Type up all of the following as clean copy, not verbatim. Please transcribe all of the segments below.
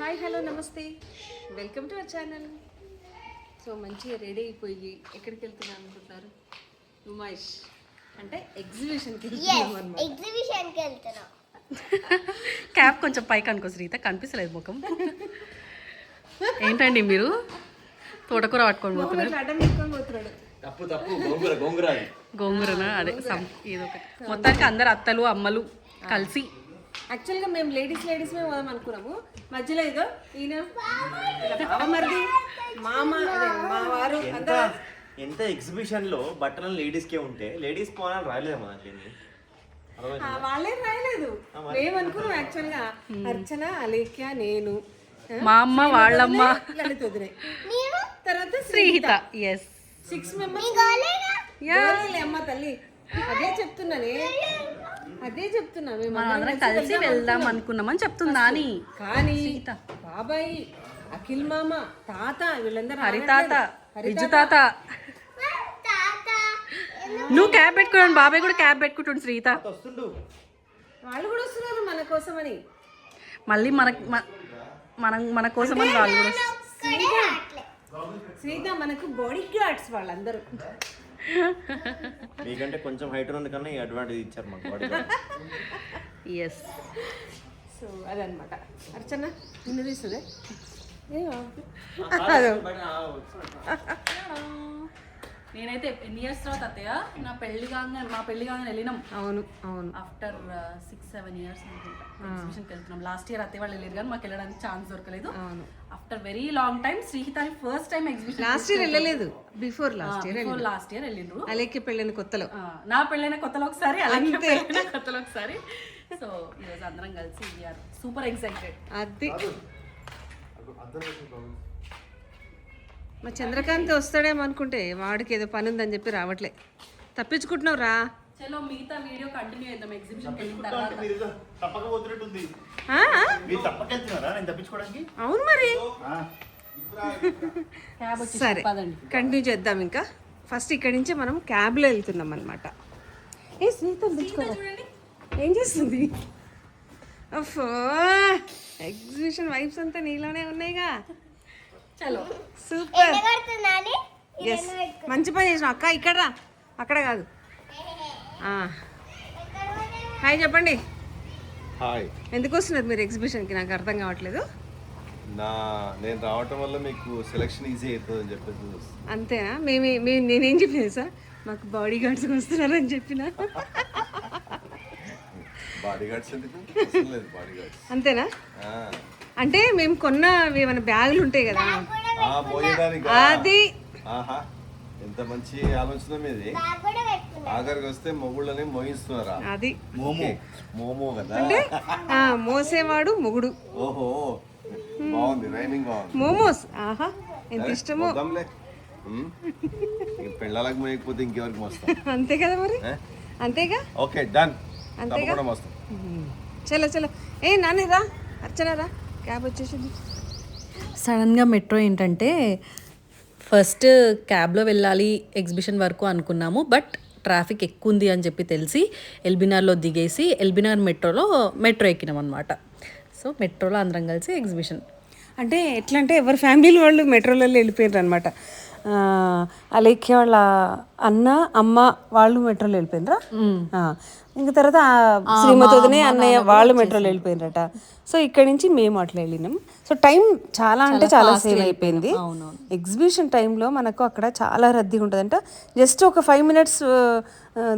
Hi hello నమస్తే welcome to our channel. So మంచిగా ready అయిపోయి ఎక్కడికి వెళ్తున్నాం అనుకుంటారు? నుమాయిష్ అంటే ఎగ్జిబిషన్కి వెళ్తున్నాం అన్నమాట. ఎగ్జిబిషన్కి వెళ్తున్నాం. క్యాప్ కొంచెం పైకి అనుకో శ్రీత, కనిపిస్తలేదు ముఖం. ఏంటండి మీరు తోటకూర పట్టుకొని పోతున్నారు? ఇట్లా అడ్డం పెట్టుకొని పోతున్నాడు. తప్పు తప్పు గోంగూర గోంగూర అది. గోంగూరనా? అదే ఏదో ఒకటి. మొత్తానికి అందరు అత్తలు అమ్మలు కలిసి యాక్చువల్గా మేము లేడీస్ మేము పోదాం అనుకున్నాము. మధ్యలో ఏదో ఈయన బావమరిది మామ అదే మా వారు అంతా ఎంత ఎగ్జిబిషన్ లో బట్టలు లేడీస్ కే ఉంటే లేడీస్ పోవాలని రాయలేమా? వాళ్ళేం రాయలేదు. మేము అనుకున్నాం యాక్చువల్గా అర్చన, అలేఖ్య, నేను, మా అమ్మ వాళ్ళమ్మ లలిత వదిలే, తర్వాత శ్రీహిత. ఎస్ 6 మెంబర్స్ అమ్మ తల్లి. అదే చెప్తున్నా మేము అందరం కలిసి వెళ్దాం అనుకున్నామని చెప్తుందా అని. కానీ బాబాయ్, అఖిల్ మామ, తాత వీళ్ళందరూ హరితాత, విజు తాత. నువ్వు క్యాబ్ పెట్టుకున్నాను, బాబాయ్ కూడా క్యాబ్ పెట్టుకుంటుండు. శ్రీత వాళ్ళు కూడా వస్తున్నారు మన కోసమని. మళ్ళీ మన కోసమని వాళ్ళు కూడా. శ్రీత మనకు బాడీ గార్డ్స్ వాళ్ళందరూ. మీకంటే కొంచెం హైట్ ఉంది కన్నా ఈ అడ్వాంటేజ్ ఇచ్చారు మాకు బాడీ. ఎస్. సో అదనమాట. అర్చన నిన్ను తీస్తుంది. నేనైతే ఎన్ని ఇయర్స్ తర్వాత అత్తయ్య మా పెళ్లి కాగానే వెళ్ళినాం. అవును ఆఫ్టర్ 6-7 ఇయర్స్ అనుకుంటా ఎగ్జిబిషన్కి వెళ్తున్నాం. లాస్ట్ ఇయర్ అత్తయ్య వాళ్ళు వెళ్ళారు కానీ మాకు వెళ్ళడానికి ఛాన్స్ దొరకలేదు. After very long time Sreehitha first time exhibition. Last year వెళ్ళలేదు, బిఫోర్ లాస్ట్ ఇయర్ వెళ్ళిండ్రు. అలాగే పెళ్ళైన కొత్తలో, నా పెళ్ళైన కొత్తలో ఒకసారి, అలాగే పెళ్ళైన కొత్తలో ఒకసారి. సో ఈరోజు అందరం కలిసి సూపర్ ఎక్సైటెడ్. అది మా చంద్రకాంత్ వస్తాడేమో అనుకుంటే వాడికి ఏదో పని ఉందని చెప్పి రావట్లే. తప్పించుకుంటున్నావు రా. చలో మిగతా వీడియో కంటిన్యూ చేద్దాం ఎగ్జిబిషన్ వెళ్ళిన తర్వాత. అవును మరి. సరే కంటిన్యూ చేద్దాం. ఇంకా ఫస్ట్ ఇక్కడి నుంచి మనం క్యాబ్లో వెళ్తున్నాం అనమాట. ఏ స్నేహితం తెచ్చుకోదా, ఏం చేస్తుంది? ఓఫో, ఎగ్జిబిషన్ వైబ్స్ అంతా నీలోనే ఉన్నాయిగా. చలో సూపర్. ఎస్, మంచి పని చేసిన అక్క. ఇక్కడ రా, అక్కడ కాదు. హాయ్ చెప్పండి. హాయ్. ఎందుకు వస్తున్నారు మీరు ఎగ్జిబిషన్కి? నాకు అర్థం కావట్లేదు. నేను రావటం వల్ల మీకు సెలక్షన్ ఈజీ అవుతుందని చెప్పేసి. అంతేనా? నేనేం చెప్పినా సార్, మాకు బాడీ గార్డ్స్ వస్తున్నారని చెప్పిన. బాడీ గార్డ్స్ ఎందుకు? బాడీ గార్డ్స్ అంతేనా? అంటే మేము కొన్న ఏమైనా బ్యాగులు ఉంటాయి కదా, అది. ఎంత మంచి ఆలోచన మీది. ఆఖరికి వస్తే మొగుళ్ళని మోయిస్తున్నారా? అది మోమో కదా అంటే మోసేవాడు మొగుడు. ఓహో, బాగుంది, రైమింగ్ బాగుంది. మోమోస్. ఆహా, ఎంత ఇష్టమో. పెళ్ళాలకు మోయకపోతే ఇంకెవరికి మోస్తాం? అంతే కదా మరి, అంతేగా. Okay done. అంతేగా. చలో చలో. ఏ నాని రా, అర్చన రా, క్యాబ్ వచ్చేసింది. సడన్గా మెట్రో ఏంటంటే ఫస్ట్ క్యాబ్లో వెళ్ళాలి ఎగ్జిబిషన్ వరకు అనుకున్నాము. బట్ ట్రాఫిక్ ఎక్కువ ఉంది అని చెప్పి తెలిసి ఎల్బీనగర్లో దిగేసి ఎల్బీనగర్ మెట్రో ఎక్కినాం అనమాట. సో మెట్రోలో అందరం కలిసి ఎగ్జిబిషన్. అంటే ఎట్లా అంటే ఎవరి ఫ్యామిలీలో వాళ్ళు మెట్రోలలో వెళ్ళిపోయారు అనమాట. అలేఖ్య వాళ్ళ అన్న అమ్మ వాళ్ళు మెట్రోలో వెళ్ళిపోయినరా. ఇంకా తర్వాత శ్రీమతి వదినే అన్నయ్య వాళ్ళు మెట్రోలో వెళ్ళిపోయినరట. సో ఇక్కడి నుంచి మేము అట్లా వెళ్ళినాం. సో టైం చాలా అంటే చాలా సేవ్ అయిపోయింది. ఎగ్జిబిషన్ టైంలో మనకు అక్కడ చాలా రద్దీగా ఉంటుంది అంట. జస్ట్ ఒక 5 minutes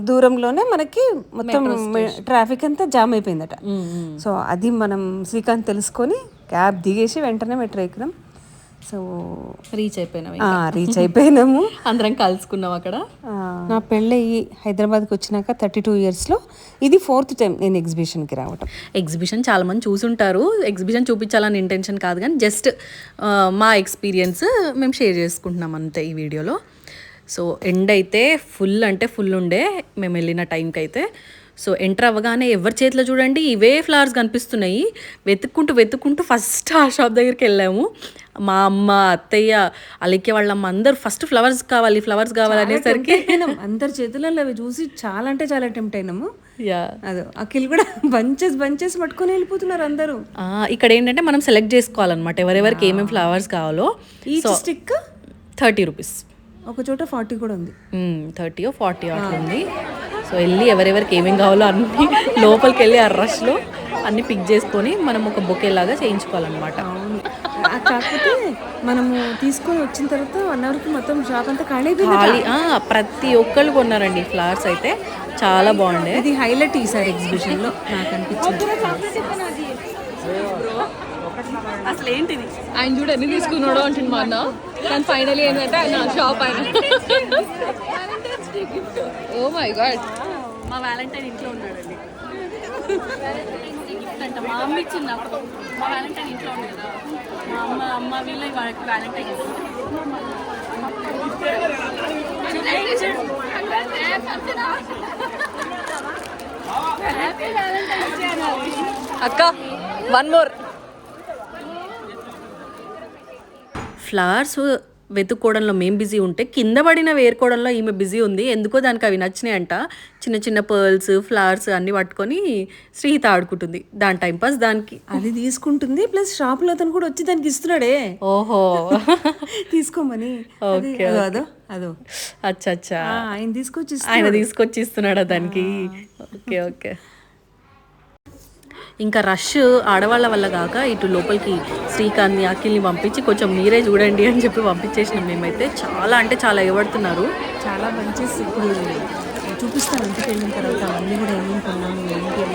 దూరంలోనే మనకి మొత్తం ట్రాఫిక్ అంతా జామ్ అయిపోయిందట. సో అది మనం శ్రీకాంత్ తెలుసుకొని క్యాబ్ దిగేసి వెంటనే మెట్రో ఎక్కినాం. సో రీచ్ అయిపోయినాము. అందరం కలుసుకున్నాం అక్కడ. నా పెళ్ళయి హైదరాబాద్కి వచ్చినాక 32 yearsలో ఇది 4th టైం నేను ఎగ్జిబిషన్కి రావటం. ఎగ్జిబిషన్ చాలామంది చూసుంటారు. ఎగ్జిబిషన్ చూపించాలని ఇంటెన్షన్ కాదు కానీ జస్ట్ మా ఎక్స్పీరియన్స్ మేము షేర్ చేసుకుంటున్నాం అంతే ఈ వీడియోలో. సో ఎండ్ అయితే ఫుల్ ఉండే మేము వెళ్ళిన టైంకి అయితే. సో ఎంటర్ అవ్వగానే ఎవరి చేతిలో చూడండి ఇవే ఫ్లవర్స్ కనిపిస్తున్నాయి. వెతుక్కుంటూ ఫస్ట్ ఆ షాప్ దగ్గరికి వెళ్ళాము. మా అమ్మ అత్తయ్య అలెక్కే వాళ్ళమ్మ అందరు ఫస్ట్ ఫ్లవర్స్ కావాలి అనేసరికి అందరి చేతులలో అవి చూసి చాలా అంటే చాలా టెంప్ట్ అయినాము. యా అదో అఖిల్ కూడా బంచెస్ పట్టుకొని వెళ్ళిపోతున్నారు అందరూ. ఇక్కడ ఏంటంటే మనం సెలెక్ట్ చేసుకోవాలన్నమాట ఎవరెవరికి ఏమేమి ఫ్లవర్స్ కావాలో. ఈచ్ స్టిక్ 30 రూపీస్, ఒక చోట 40 కూడా ఉంది. 30 or 40 అట్లా ఉంది. సో వెళ్ళి ఎవరెవరికి ఏమేమి కావాలో అన్ని లోపలికి వెళ్ళి ఆ రష్లో అన్ని పిక్ చేసుకొని మనం ఒక బొకే లాగా చేయించుకోవాలన్నమాట. అవును, కాకపోతే మనము తీసుకొని వచ్చిన తర్వాత 1 అవర్కి మొత్తం షాప్ అంతా ఖాళీ అయిపోయింది. ప్రతి ఒక్కళ్ళు కొన్నారండి ఫ్లవర్స్ అయితే చాలా బాగుండే. ఇది హైలైట్ ఈసారి ఎగ్జిబిషన్లో నాకు అనిపించింది. అసలు ఏంటిది ఆయన చూడు ఎన్ని తీసుకున్నాడో అంటుంది మా అన్న. కానీ ఫైనలీ ఏంటంటే ఆయన షాప్ ఆయన. ఓ మై గాడ్, మా వ్యాలంటైన్ ఇంట్లో ఉన్నాడండి. మా అమ్మ ఇచ్చింది అప్పుడు. మా వ్యాలంటైన్ ఇంట్లో ఉంది కదా, మా అమ్మ వీళ్ళ వాళ్ళకి వ్యాలంటైన్ అక్క వన్ మోర్. ఫ్లవర్స్ వెతుక్కోవడంలో మేము బిజీ ఉంటే కింద పడిన వేరుకోవడంలో ఈమె బిజీ ఉంది. ఎందుకో దానికి అవి నచ్చినాయంట. చిన్న చిన్న పర్ల్స్ ఫ్లవర్స్ అన్ని పట్టుకొని శ్రీహిత ఆడుకుంటుంది. దాని టైంపాస్ దానికి అది తీసుకుంటుంది, ప్లస్ షాప్లో అతను కూడా వచ్చి దానికి ఇస్తున్నాడే. ఓహో తీసుకోమని. ఓకే, అదో అచ్చా ఆయన తీసుకొచ్చి ఇస్తున్నాడా దానికి. Okay okay. ఇంకా రష్ ఆడవాళ్ళ వల్ల కాక ఇటు లోపలికి శ్రీకాంత్ని అఖిల్ని పంపించి కొంచెం మీరే చూడండి అని చెప్పి పంపించేసినాం. మేమైతే చాలా అంటే చాలా ఎగబడుతున్నారు. చాలా మంచి ఇప్పుడు చూపిస్తాను ఇంటికి వెళ్ళిన తర్వాత అవన్నీ కూడా ఏమేమి కొన్నాము ఏంటి.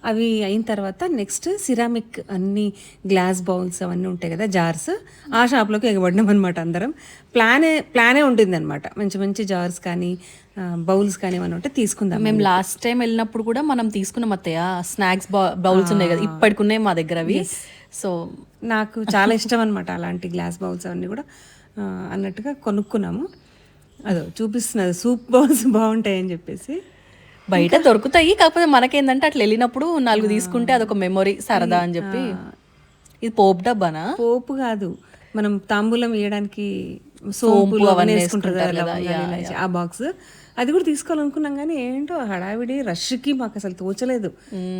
అవి అయిన తర్వాత నెక్స్ట్ సిరామిక్ అన్ని గ్లాస్ బౌల్స్ అవన్నీ ఉంటాయి కదా, జార్స్. ఆ షాప్లోకి ఎగబడినాం అనమాట అందరం. ప్లానే ఉంటుంది అనమాట. మంచి మంచి జార్స్ కానీ బౌల్స్ కానీ ఏమైనా ఉంటే తీసుకుందాం. మేము లాస్ట్ టైం వెళ్ళినప్పుడు కూడా మనం తీసుకున్నాం అత్తయ్య. స్నాక్స్ బౌల్స్ ఉన్నాయి కదా, ఇప్పటికి ఉన్నాయి మా దగ్గర అవి. సో నాకు చాలా ఇష్టం అనమాట అలాంటి గ్లాస్ బౌల్స్ అవన్నీ కూడా. అన్నట్టుగా కొనుక్కున్నాము. అదో చూపిస్తున్నది, సూప్ బౌల్స్ బాగుంటాయని చెప్పేసి. బయట దొరుకుతాయి, కాకపోతే మనకేందంటే అట్లా వెళ్ళినప్పుడు 4 తీసుకుంటే అదొక మెమొరీ, సరదా అని చెప్పి. ఇది పోపు డబ్బానా? పోపు కాదు, మనం తాంబూలం వేయడానికి సోంపులు అవన్నీ వేసుకుంటారు కదా, ఆ బాక్స్. అది కూడా తీసుకోవాలనుకున్నాం కానీ ఏంటో హడావిడి రష్కి మాకు అసలు తోచలేదు.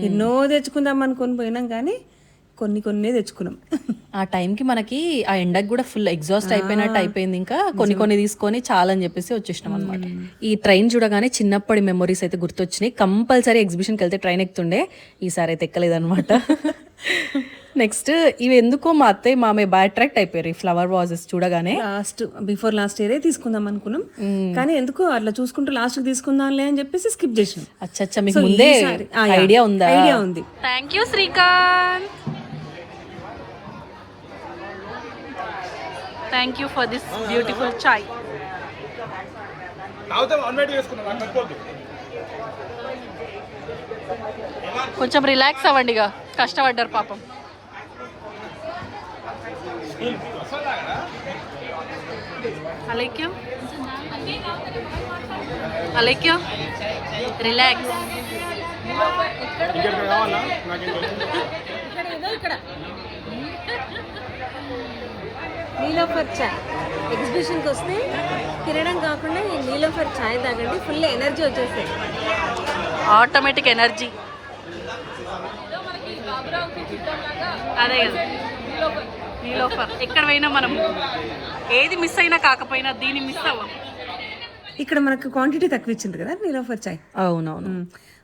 ఎన్నో తెచ్చుకుందాం అనుకొని పోయినాం కానీ కొన్ని తెచ్చుకున్నాం. ఆ టైంకి మనకి ఆ ఎండకు కూడా ఫుల్ ఎగ్జాస్ట్ అయిపోయినట్టు అయిపోయింది. ఇంకా కొన్ని తీసుకొని చాలని చెప్పేసి వచ్చేసినాం అనమాట. ఈ ట్రైన్ చూడగానే చిన్నప్పటి మెమొరీస్ అయితే గుర్తొచ్చినాయి. కంపల్సరీ ఎగ్జిబిషన్కి వెళ్తే ట్రైన్ ఎక్కుతుండే, ఈసారి అయితే ఎక్కలేదనమాట. నెక్స్ట్ ఇవి ఎందుకో మా అత్తయ్య మామయ్య బాగా అట్రాక్ట్ అయిపోయారు ఈ ఫ్లవర్ వాజెస్ చూడగానే. బిఫోర్ లాస్ట్ ఇయరే తీసుకుందాం అనుకున్నాం కానీ ఎందుకో అట్లా చూసుకుంటూ లాస్ట్ తీసుకుందాంలే అని చెప్పేసి స్కిప్ చేసినాం. అచ్చా, మీకు ముందే ఐడియా ఉందా? ఐడియా ఉంది. Thank you Srikanth. Thank you for this beautiful chai. కొంచెం రిలాక్స్ అవ్వండి, ఇక కష్టపడ్డారు పాపం. అలేక్యో రిలాక్స్. నీలోఫర్ చాయ్ ఎగ్జిబిషన్కి వస్తే తినడం కాకుండా ఈ నీలోఫర్ చాయ్ తాగండి, ఫుల్ ఎనర్జీ వచ్చేస్తాయి. Automatic energy. అదే కదా నీలోఫర్. ఎక్కడ పోయినా మనం ఏది మిస్ అయినా కాకపోయినా దీన్ని మిస్ అవ్వం. ఇక్కడ మనకు క్వాంటిటీ తక్కువ ఇచ్చింది కదా నీలోఫర్ చాయ్. అవునవును.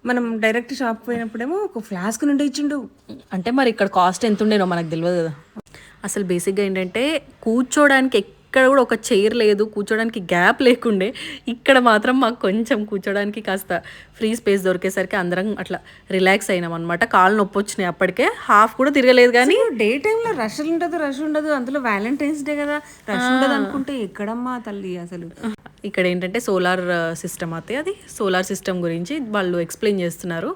మనం డైరెక్ట్ షాప్ పోయినప్పుడేమో ఒక ఫ్లాస్క్ నుండి ఇచ్చిండు. అంటే మరి ఇక్కడ కాస్ట్ ఎంత ఉండేనో మనకు తెలియదు కదా. అసలు బేసిక్గా ఏంటంటే కూర్చోడానికి ఎక్కడ కూడా ఒక చైర్ లేదు, కూర్చోడానికి గ్యాప్ లేకుండే. ఇక్కడ మాత్రం మాకు కొంచెం కూర్చోడానికి కాస్త ఫ్రీ స్పేస్ దొరికేసరికి అందరం అట్లా రిలాక్స్ అయినాం అనమాట. కాళ్ళు నొప్పి వచ్చినాయి, అప్పటికే హాఫ్ కూడా తిరగలేదు. కానీ డే టైంలో రష్ ఉండదు, అందులో వ్యాలంటైన్స్ డే కదా, రష్ ఉండదు అనుకుంటే ఎక్కడమ్మా తల్లి అసలు. ఇక్కడ ఏంటంటే సోలార్ సిస్టమ్ అయితే అది సోలార్ సిస్టమ్ గురించి వాళ్ళు ఎక్స్ప్లెయిన్ చేస్తున్నారు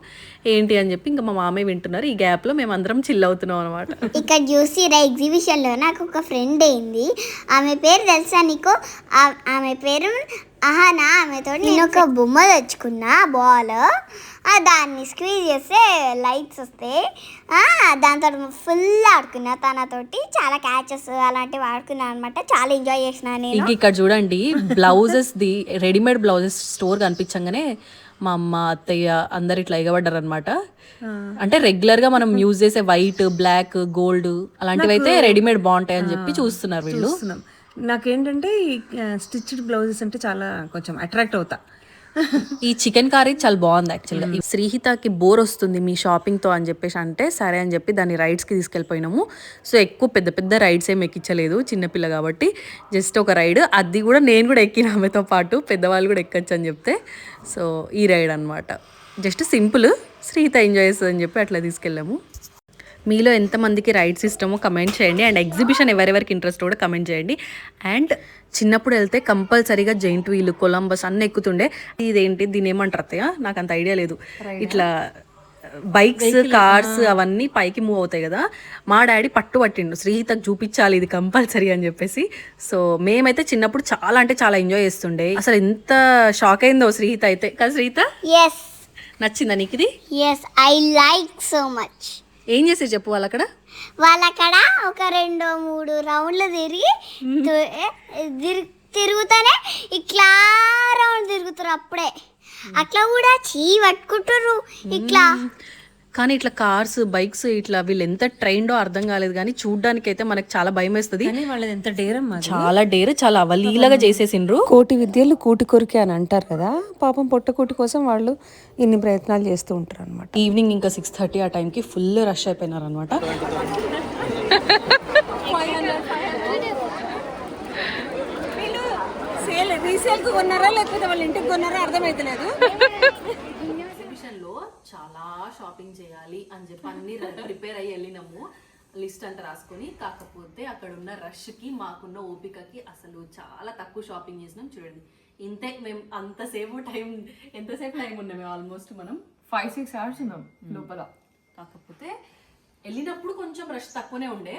ఏంటి అని చెప్పి ఇంకా మా మామయ్య వింటున్నారు. ఈ గ్యాప్లో మేము అందరం చిల్ అవుతున్నాం అనమాట. ఇక్కడ చూసిరా ఎగ్జిబిషన్లో నాకు ఒక ఫ్రెండ్ అయింది. ఆమె పేరు తెలుసా నీకు? ఆమె పేరు అహానా. ఆమెతో నేను ఒక బొమ్మ తెచ్చుకున్నా, బాల్. దాన్ని స్క్వీజ్ చేస్తే లైట్స్ వస్తాయి. దాంతో ఫుల్ ఆడుకున్నా తనతోటి. చాలా క్యాచెస్ అలాంటివి ఆడుకున్నా అనమాట. చాలా ఎంజాయ్ చేసిన నేను. ఇంక ఇక్కడ చూడండి బ్లౌజెస్ది రెడీమేడ్ బ్లౌజెస్ స్టోర్ కనిపించగానే మా అమ్మ అత్తయ్య అందరు ఇట్లా ఎగబడ్డారు అనమాట. అంటే రెగ్యులర్గా మనం యూజ్ చేసే వైట్, బ్లాక్, గోల్డ్ అలాంటివి అయితే రెడీమేడ్ బాగుంటాయి అని చెప్పి చూస్తున్నారు వీళ్ళు. నాకేంటంటే ఈ స్టిచ్డ్ బ్లౌజెస్ అంటే చాలా కొంచెం అట్రాక్ట్ అవుతా. ఈ చికెన్ కర్రీ చాలా బాగుంది యాక్చువల్గా. శ్రీహితకి బోర్ వస్తుంది మీ షాపింగ్తో అని చెప్పేసి అంటే సరే అని చెప్పి దాన్ని రైడ్స్కి తీసుకెళ్ళిపోయినాము. సో ఎక్కువ పెద్ద పెద్ద రైడ్స్ ఏమి ఎక్కించలేదు, చిన్నపిల్ల కాబట్టి జస్ట్ ఒక రైడ్. అది కూడా నేను కూడా ఎక్కిన ఆమెతో పాటు, పెద్దవాళ్ళు కూడా ఎక్కొచ్చు అని చెప్తే. సో ఈ రైడ్ అనమాట, జస్ట్ సింపుల్. శ్రీహిత ఎంజాయ్ చేస్తుంది అని చెప్పి అట్లా తీసుకెళ్ళాము. మీలో ఎంతమందికి రైడ్స్ ఇష్టమో కమెంట్ చేయండి. అండ్ ఎగ్జిబిషన్ ఎవరెవరికి ఇంట్రెస్ట్ కూడా కమెంట్ చేయండి. అండ్ చిన్నప్పుడు వెళ్తే కంపల్సరీగా జైంట్ వీల్, కొలంబస్ అన్నీ ఎక్కుతుండే. ఇదేంటి దీని ఏమంటారు అత్తయ్య? నాకు అంత ఐడియా లేదు. ఇట్లా బైక్స్, కార్స్ అవన్నీ పైకి మూవ్ అవుతాయి కదా. మా డాడీ పట్టిండు శ్రీహితకు చూపించాలి ఇది కంపల్సరీ అని చెప్పేసి. సో మేమైతే చిన్నప్పుడు చాలా అంటే చాలా ఎంజాయ్ చేస్తుండే. అసలు ఎంత షాక్ అయిందో శ్రీహిత అయితే కదా. శ్రీహిత నచ్చిందా నీకు ఇది? Yes, I like so much. ఏం చేసి చెప్పు వాళ్ళక్కడ ఒక 2-3 రౌండ్లు తిరుగుతానే ఇట్లా రౌండ్ తిరుగుతారు. అప్పుడే అట్లా కూడా పట్టుకుంటారు ఇట్లా. కానీ ఇట్లా కార్స్, బైక్స్ ఇట్లా వీళ్ళు ఎంత ట్రైన్డో అర్థం కాలేదు. కానీ చూడ్డానికి అయితే మనకు చాలా భయం వేస్తుంది. వాళ్ళది ఎంత డేరమ్మా, చాలా డేర్, చాలా అవలీలగా చేసేసిండ్రు. కోటి విద్యలు కూటి కొరికి అని అంటారు కదా. పాపం పొట్టకూటి కోసం వాళ్ళు ఇన్ని ప్రయత్నాలు చేస్తూ ఉంటారు అనమాట. ఈవినింగ్ ఇంకా 6:30 ఆ టైంకి ఫుల్ రష్ అయిపోయినారు అనమాట. రీసేల్కి కొన్నారా లేకపోతే వాళ్ళ ఇంటికి కొన్నారా అర్థమైతలేదు. ఎగ్జిబిషన్లో చాలా షాపింగ్ చేయాలి అని చెప్పి అన్ని ప్రిపేర్ అయ్యి వెళ్ళినాము, లిస్ట్ అంతా రాసుకొని. కాకపోతే అక్కడ ఉన్న రష్కి మాకున్న ఓపికకి అసలు చాలా తక్కువ షాపింగ్ చేసినాం. చూడండి ఇంతే, మేము ఎంతసేపు టైం ఉన్నాం మేము ఆల్మోస్ట్ మనం 5-6 hours ఉన్నాం లోపల. కాకపోతే వెళ్ళినప్పుడు కొంచెం రష్ తక్కువనే ఉండే.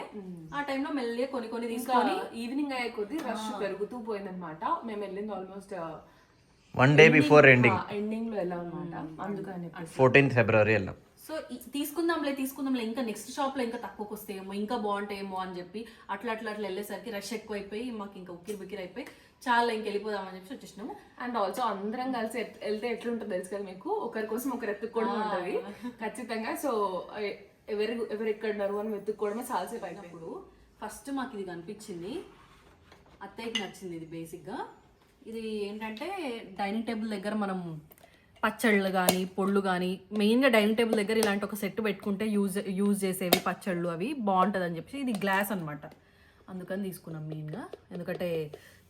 ఆ టైంలో మెల్లిగా కొన్ని తీసుకొని ఈవినింగ్ అయ్యే కొద్దీ రష్ పెరుగుతూ పోయిందనమాట. మేము వెళ్ళింది almost 1 day before ending. Ending లో వెళ్ళాం అనమాట. అందుకని 14th February వెళ్ళాం. సో తీసుకుందాంలే ఇంకా నెక్స్ట్ షాప్ లో ఇంకా తక్కువకి వస్తాయేమో, ఇంకా బాగుంటాయేమో అని చెప్పి అట్లా వెళ్ళేసరికి రష్ ఎక్కువైపోయి మాకు ఇంకా ఉక్కిరి అయిపోయి చాలా ఇంక వెళ్ళిపోదామని చెప్పి వచ్చేసినాము. అండ్ ఆల్సో అందరం కలిసి వెళ్తే ఎట్లుంటుందో తెలుసు కదా మీకు. ఒకరి కోసం ఒకరు ఎత్తుక్కోవడం ఉంటుంది ఖచ్చితంగా. సో ఎవరు ఎక్కడ ఉన్నారు అని వెతుక్కోవడమే చాలాసేపు అయినప్పుడు ఫస్ట్ మాకు ఇది కనిపించింది, అత్తయ్యకి నచ్చింది ఇది. బేసిక్గా ఇది ఏంటంటే డైనింగ్ టేబుల్ దగ్గర మనం పచ్చళ్ళు కానీ పొళ్ళు కానీ, మెయిన్గా డైనింగ్ టేబుల్ దగ్గర ఇలాంటి ఒక సెట్ పెట్టుకుంటే యూజ్ చేసేవి పచ్చళ్ళు అవి బాగుంటుంది అని చెప్పి. ఇది గ్లాస్ అనమాట, అందుకని తీసుకున్నాం మెయిన్గా. ఎందుకంటే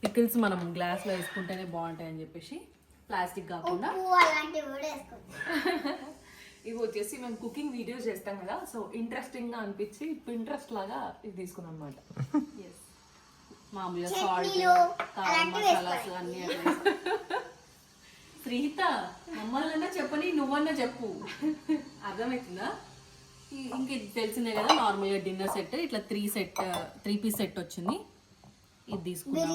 పికిల్స్ మనం గ్లాస్లో వేసుకుంటేనే బాగుంటాయి అని చెప్పేసి, ప్లాస్టిక్ కాకుండా. ఇవి వచ్చేసి మేము కుకింగ్ వీడియోస్ చేస్తాం కదా, సో ఇంట్రెస్టింగ్గా అనిపించి ఇంట్రెస్ట్ లాగా ఇది తీసుకున్నాం అనమాట. మామూలుగా సాల్ట్, కారం, మసాలాస్ అన్నీ. శ్రీహిత మమ్మల్ని చెప్పని నువ్వన్నా చెప్పు, అర్థమవుతుందా? ఇంక ఇది తెలిసిందే కదా, నార్మల్గా డిన్నర్ సెట్ ఇట్లా 3 piece సెట్ వచ్చింది. ఇది తీసుకున్నాము.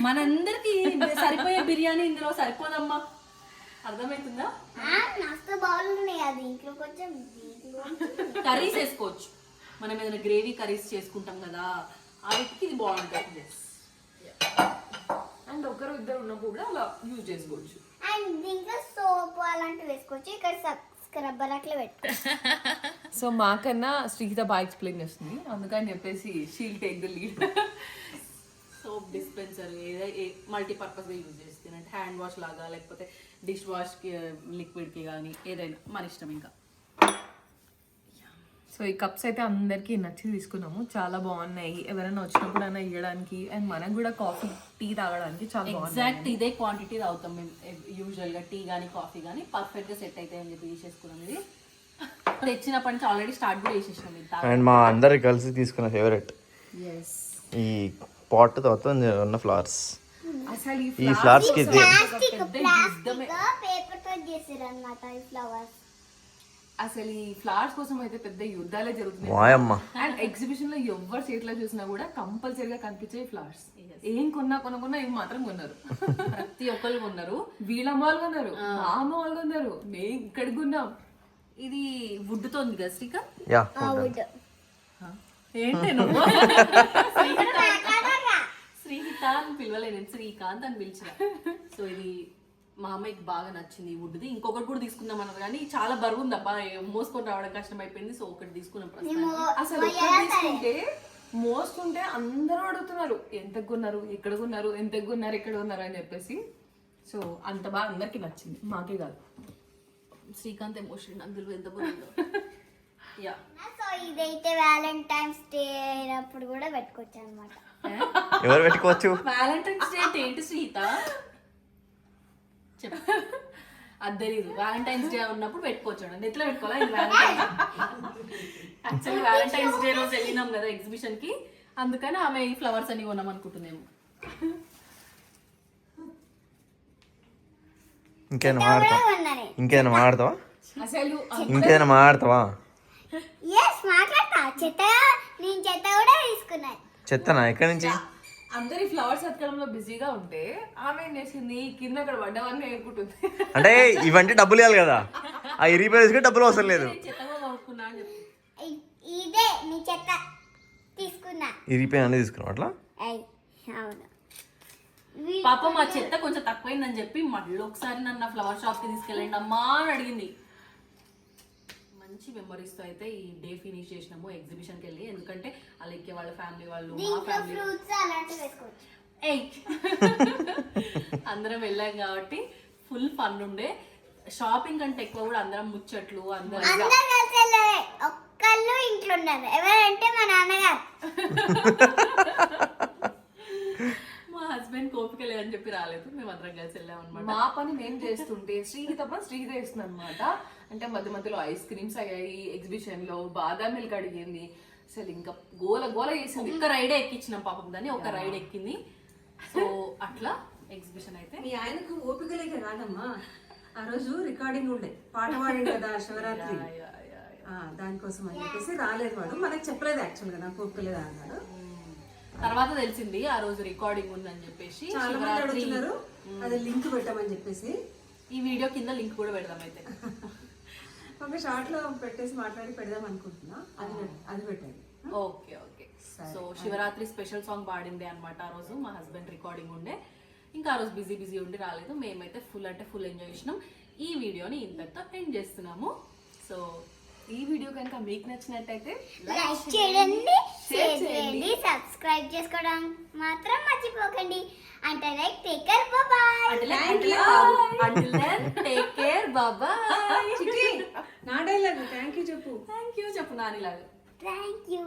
మనందరికి సరిపోయే బిర్యానీ ఇందులో సరిపోదమ్మా, అర్థమవుతుందా? కర్రీస్ వేసుకోవచ్చు, మనం ఏదైనా గ్రేవీ కర్రీస్ చేసుకుంటాం కదా, వాటికి ఇది బాగుంటుంది. అండ్ ఒకరు ఇద్దరు ఉన్నప్పుడు కూడా అలా యూజ్ చేసుకోవచ్చు. అండ్ ఇంకా సోప్ అలాంటివి వేసుకోవచ్చు. ఇక్కడ స్క్రబ్బర్ అట్లా పెట్టుకోవచ్చు. సో మాకన్నా శ్రీహిత బాగా ఎక్స్ప్లెయిన్ చేస్తుంది, అందుకని చెప్పేసి she'll take the lead. Soap dispenser మల్టీపర్పస్గా యూజ్ చేస్తుంది, అంటే హ్యాండ్ వాష్ లాగా, లేకపోతే డిష్ వాష్కి లిక్విడ్కి కానీ ఏదైనా మన ఇష్టం ఇంకా. సో ఈ కప్స్ అయితే అందరికీ నచ్చి తీసుకున్నాము, చాలా బాగున్నాయి. ఎవరైనా వచ్చినప్పుడు అయినా ఇవ్వడానికి అండ్ మనకు కూడా కాఫీ టీ తాగడానికి చాలా బాగుంది. ఎగ్జాక్ట్ ఇదే క్వాంటిటీ తాగుతాం మేము యూజువల్గా, టీ కానీ కాఫీ కానీ పర్ఫెక్ట్గా సెట్ అవుతాయి అని చెప్పి తీసేసుకున్నాం. ఇది తెచ్చినప్పటి నుంచి ఆల్రెడీ స్టార్ట్ కూడా చేసేసినాం ఇది తాగడం. అండ్ మా అందరి కలిసి తీసుకున్న ఫేవరెట్ ఎస్ ఈ పాట్ తర్వాత ఉన్న ఫ్లవర్స్. అసలు ఈ ఫ్లవర్స్ కి ప్లాస్టిక్ పేపర్ తో చేసారు అన్నమాట ఈ ఫ్లవర్స్. అసలు ఈ ఫ్లవర్స్ కోసం అయితే పెద్ద యుద్ధాలే జరుగుతున్నాయి. వాయమ్మ. అండ్ ఎగ్జిబిషన్ లో ఎవరి చేతిలో చూసినా కూడా కంపల్సరీగా కనిపించే ఫ్లవర్స్. ఏం కొనుక్కున్నా ఇవి మాత్రం కొన్నారు. ప్రతి ఒక్కరు కొన్నారు. వీళ్ళ అమ్మ వాళ్ళు కొన్నారు, మా అమ్మ వాళ్ళు కొన్నారు, మేము ఇక్కడికి కొన్నాం. ఇది వుడ్తో ఉంది కదా శ్రీకాంత్? యా ఏంటి నువ్వు శ్రీహిత అని పిలవలేదు, నేను శ్రీకాంత్ అని పిలిచిన. సో ఇది మా అమ్మాయికి బాగా నచ్చింది వుడ్ది. ఇంకొకటి కూడా తీసుకుందాం అన్నారు కానీ చాలా బరువు ఉంది అబ్బా, మోసుకొని రావడం కష్టం అయిపోయింది. సో ఒకటి తీసుకున్నాం ప్రస్తుతానికి. అసలు ఒక్కటి తీసుకుంటే మోస్తుంటే అందరూ అడుగుతున్నారు ఎంత కొన్నారు, ఎక్కడ కొన్నారు, ఎంత కొన్నారు, ఎక్కడ కొన్నారు అని చెప్పేసి. సో అంత బాగా అందరికి నచ్చింది, మాకే కాదు. శ్రీకాంత్ ఎమోషన్ అందులో ఎంత బాగుందో. యా సో ఇదైతే వ్యాలంటైన్స్ డే అయినప్పుడు కూడా పెట్టుకోవచ్చు అనమాట. ఎవరు పెట్టుకోవచ్చు? వ్యాలంటైన్స్ డే అంటే ఏంటి శ్రీహిత చెప్పు. అది తెలీదు. వ్యాలంటైన్స్ డే ఉన్నప్పుడు పెట్టుకోవచ్చు అండి. ఎట్లా పెట్టుకోవాలా? ఇది వ్యాలంటైన్స్ యాక్చువల్లీ వ్యాలంటైన్స్ డే రోజు వెళ్ళినాం కదా ఎగ్జిబిషన్ కి, అందుకని ఆమె ఈ ఫ్లవర్స్ అని కొన్నాం అనుకుంటుందేమో. ఇంకేమైనా మాడతావా? అసలు ఇంకేమైనా మాడతావా? ఎస్ మాట్లాడతా. చెత్త నేను చెత్త కూడా తీసుకున్నాను. చెత్తనా? ఎక్కడి నుంచి? అందరి ఫ్లవర్స్ ఎత్తడంలో బిజీగా ఉంటే ఆమె ఏం చేసింది, కింద అక్కడ పడ్డవన్నీ ఏరుకుంటుంది. అంటే ఇవంటే డబ్బులు ఇవ్వాలి కదా, ఆ ఇరిపోయి డబ్బులు అవసరం లేదు. చెత్తగా కొనుక్కున్నా అని చెప్పి ఇదే నీ చెత్త తీసుకున్నా. ఇరిపోయి అన్నీ తీసుకున్నాం అట్లా. అవును. పాపం మా చెత్త కొంచెం తక్కువైందని చెప్పి మళ్ళీ ఒకసారి నన్ను ఫ్లవర్ షాప్ కి తీసుకెళ్ళండి అమ్మా అని అడిగింది. మంచి మెమరీస్ తో అయితే ఈ డే ఫినిష్ చేసినాము ఎగ్జిబిషన్ కి వెళ్ళి. ఎందుకంటే అలాగే వాళ్ళ ఫ్యామిలీ వాళ్ళు, మా ఫ్యామిలీ ఫ్రూట్స్ అలాంటివి వేసుకోవచ్చు. అందరం వెళ్ళాం కాబట్టి ఫుల్ ఫన్ ఉండే. షాపింగ్ కంటే ఎక్కువ కూడా అందరం ముచ్చట్లు అందరం అందరు కలిసి వెళ్ళాలి. ఒక్కళ్ళు ఇంట్లో ఉన్నారు. ఎవరంటే మా నాన్నగారు. మా హస్బెండ్ కోపిక లేదని చెప్పి రాలేదు, మేము అందరం కలిసి వెళ్ళాం అనమాట. మా పని మేము చేస్తుంటే శ్రీహిత చేస్తుంది అనమాట. అంటే మధ్య మధ్యలో ఐస్ క్రీమ్స్ అయ్యాయి ఎగ్జిబిషన్ లో, బాదాం మిల్క్ అడిగింది. అసలు ఇంకా గోల గోల చేసింది. ఒక్క రైడే ఎక్కించినాం పాపం దాన్ని, ఒక రైడ్ ఎక్కింది. సో అట్లా ఎగ్జిబిషన్ అయితే. మీ ఆయనకు ఓపిక లేక రాదమ్మా, ఆ రోజు రికార్డింగ్ ఉండే, పాట పాడింది కదా శివరాత్రి, దానికోసం అని చెప్పేసి రాలేదు వాడు. మనకు చెప్పలేదు యాక్చువల్గా, నాకు ఓపిక లేదా అన్నాడు. తర్వాత తెలిసింది ఆ రోజు రికార్డింగ్ ఉందని చెప్పేసి. చాలా మంది అడుగుతున్నారు, అది లింక్ పెట్టమని చెప్పేసి. ఈ వీడియో కింద లింక్ కూడా పెడదాం అయితే. ఒక షార్ట్ లో పెట్టేసి మాట్లాడి పెడదాం అనుకుంటున్నా, అది పెట్టండి. Okay okay. So Shivaratri special song పాడింది అనమాట ఆ రోజు. మా హస్బెండ్ రికార్డింగ్ ఉండే, ఇంకా ఆ రోజు బిజీ ఉండి రాలేదు. మేమైతే ఫుల్ అంటే ఫుల్ ఎంజాయ్ చేసినాం. ఈ వీడియోని ఇంతతో ఎండ్ చేస్తున్నాము. సో ఈ వీడియో కనుక మీకు నచ్చినట్టయితే లైక్ చేయండి, షేర్ చేయండి, సబ్స్క్రైబ్ చేసుకోవడం మాత్రం మర్చిపోకండి. అంటే like take care bye. Until then, take care, bye-bye. నా డైలాగ్ థ్యాంక్ యూ చెప్పు. Thank you చెప్పు నానిలాగా. Thank you.